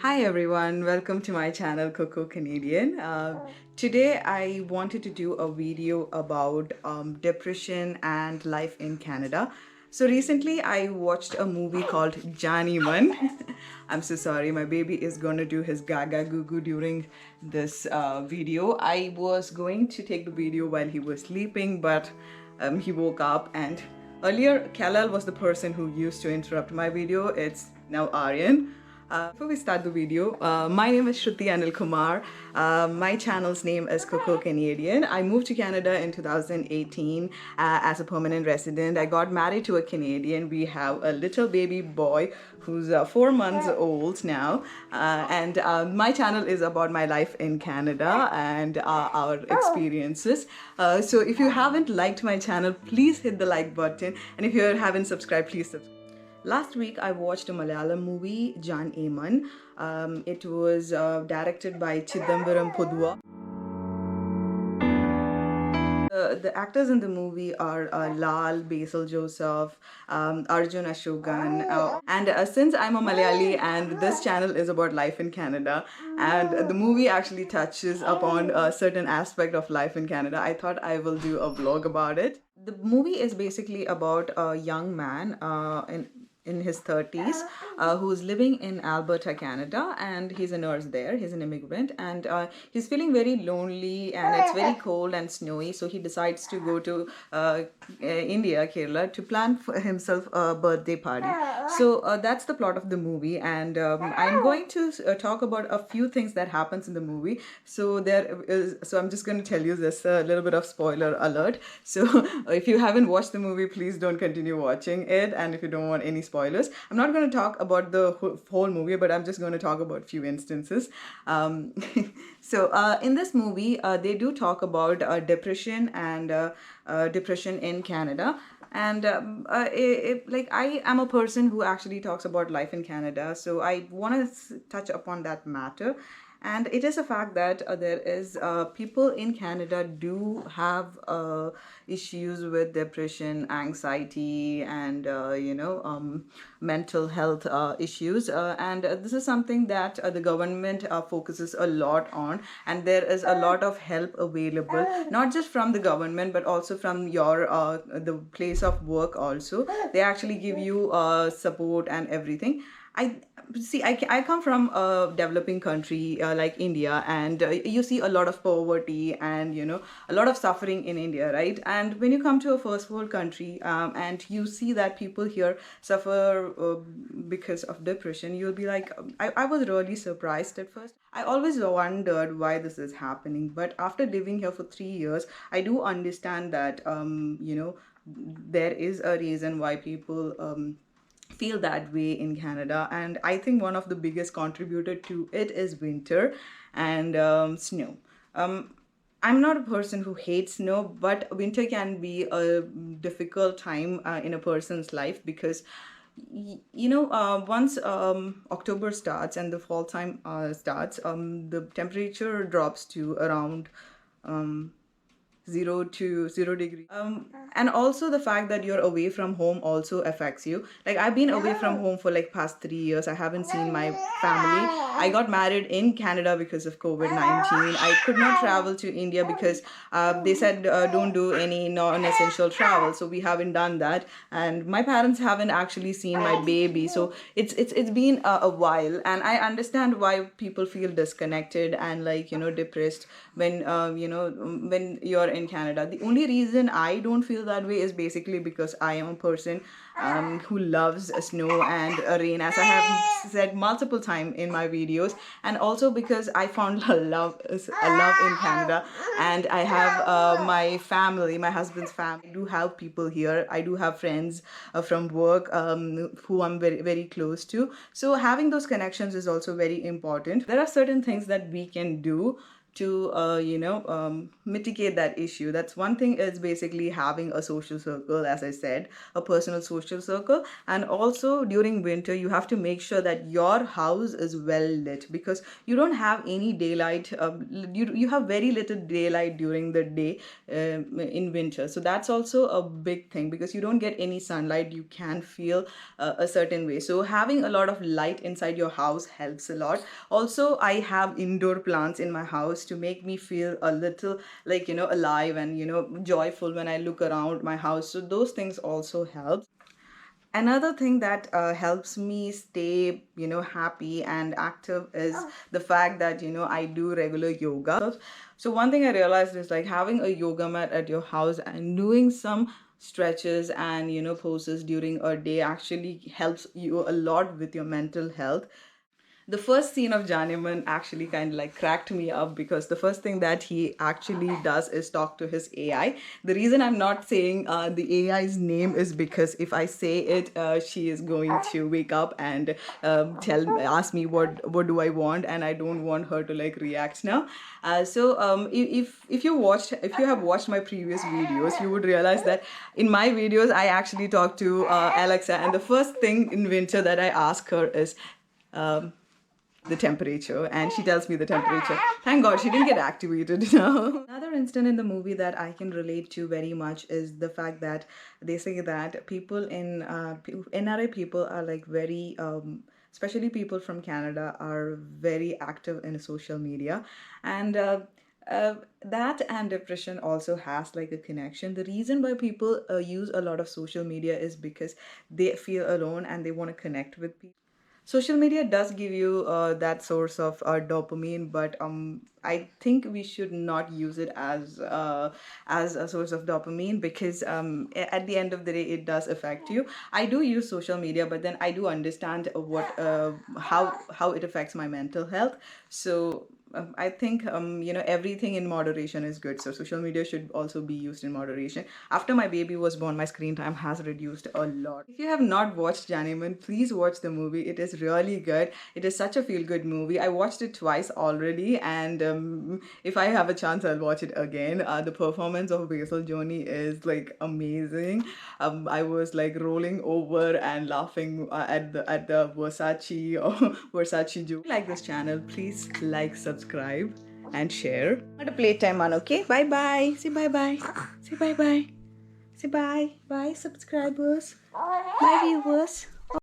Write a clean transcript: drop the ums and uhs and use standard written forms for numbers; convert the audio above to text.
Hi everyone, welcome to my channel Coco Canadian. Today I wanted to do a video about depression and life in Canada. So recently I watched a movie called jan-e-man. I'm so sorry, my baby is gonna do his gaga goo goo during this video. I was going to take the video while he was sleeping, but he woke up, and earlier Kalal was the person who used to interrupt my video. It's now Aryan. Before we start the video, my name is Shruthi Anil Kumar. My channel's name is Coco Canadian. I moved to Canada in 2018 as a permanent resident. I got married to a Canadian. We have a little baby boy who's 4 months old now. And my channel is about my life in Canada and our experiences. So if you haven't liked my channel, please hit the like button. And if you haven't subscribed, please subscribe. Last week, I watched a Malayalam movie, Jan-e-Man. It was directed by Chidambaram Pudua. The actors in the movie are Lal, Basil Joseph, Arjun Ashogan. And since I'm a Malayali and this channel is about life in Canada, and the movie actually touches upon a certain aspect of life in Canada, I thought I will do a vlog about it. The movie is basically about a young man in his 30s who's living in Alberta, Canada, and he's a nurse there. He's an immigrant, and he's feeling very lonely, and it's very cold and snowy, so he decides to go to India, Kerala, to plan for himself a birthday party. So that's the plot of the movie, and I'm going to talk about a few things that happens in the movie. So I'm just going to tell you this, a little bit of spoiler alert. So if you haven't watched the movie, please don't continue watching it, and if you don't want any spoilers, I'm not going to talk about the whole movie, but I'm just going to talk about few instances. So in this movie, they do talk about depression and depression in Canada. And like, I am a person who actually talks about life in Canada, so I want to touch upon that matter. And it is a fact that there is people in Canada do have issues with depression, anxiety, and mental health issues. And this is something that the government focuses a lot on. And there is a lot of help available, not just from the government, but also from your the place of work. Also, they actually give you support and everything. I come from a developing country like India, and you see a lot of poverty and a lot of suffering in India, right? And when you come to a first world country and you see that people here suffer because of depression, you'll be like, I was really surprised at first. I always wondered why this is happening, but after living here for 3 years, I do understand that there is a reason why people feel that way in Canada. And I think one of the biggest contributor to it is winter and snow. I'm not a person who hates snow, but winter can be a difficult time in a person's life because once October starts and the fall time starts, the temperature drops to around 0 degree. And also the fact that you're away from home also affects you. Like, I've been away from home for like past 3 years. I haven't seen my family. I got married in Canada because of COVID-19. I could not travel to India because they said don't do any non-essential travel. So we haven't done that. And my parents haven't actually seen my baby. So it's been a while. And I understand why people feel disconnected and depressed when when you're in Canada. The only reason I don't feel that way is basically because I am a person who loves snow and rain, as I have said multiple times in my videos, and also because I found a love in Canada, and I have my family, my husband's family. I do have people here. I do have friends from work who I'm very, very close to. So having those connections is also very important. There are certain things that we can do to mitigate that issue. That's one thing, is basically having a social circle, as I said, a personal social circle. And also during winter, you have to make sure that your house is well lit, because you don't have any daylight. You have very little daylight during the day in winter. So that's also a big thing, because you don't get any sunlight. You can feel a certain way. So having a lot of light inside your house helps a lot. Also, I have indoor plants in my house to make me feel a little like, alive and, joyful when I look around my house. So those things also help. Another thing that helps me stay, happy and active is the fact that, I do regular yoga. So one thing I realized is, like, having a yoga mat at your house and doing some stretches and, poses during a day actually helps you a lot with your mental health. The first scene of Jan-e-Man actually kind of like cracked me up, because the first thing that he actually does is talk to his AI. The reason I'm not saying the AI's name is because if I say it, she is going to wake up and ask me what do I want, and I don't want her to like react now. If you have watched my previous videos, you would realize that in my videos I actually talk to Alexa, and the first thing in winter that I ask her is. The temperature, and she tells me the temperature. Thank God she didn't get activated now. Another instant in the movie that I can relate to very much is the fact that they say that people in NRA people are like very especially people from Canada are very active in social media. And that and depression also has like a connection. The reason why people use a lot of social media is because they feel alone and they want to connect with people. Social media does give you that source of dopamine, but I think we should not use it as a source of dopamine, because at the end of the day, it does affect you. I do use social media, but then I do understand how it affects my mental health. So I think everything in moderation is good. So social media should also be used in moderation. After my baby was born, my screen time has reduced a lot. If you have not watched Jan-e-Man, please watch the movie. It is really good. It is such a feel-good movie. I watched it twice already, and if I have a chance, I'll watch it again. The performance of Basil Joni is like amazing. I was like rolling over and laughing at the Versace or Versace joke. If you like this channel, please like, subscribe, and share. Not a playtime man, okay? Bye bye. Say bye bye. Say bye bye. Say bye. Bye, subscribers. Bye, viewers.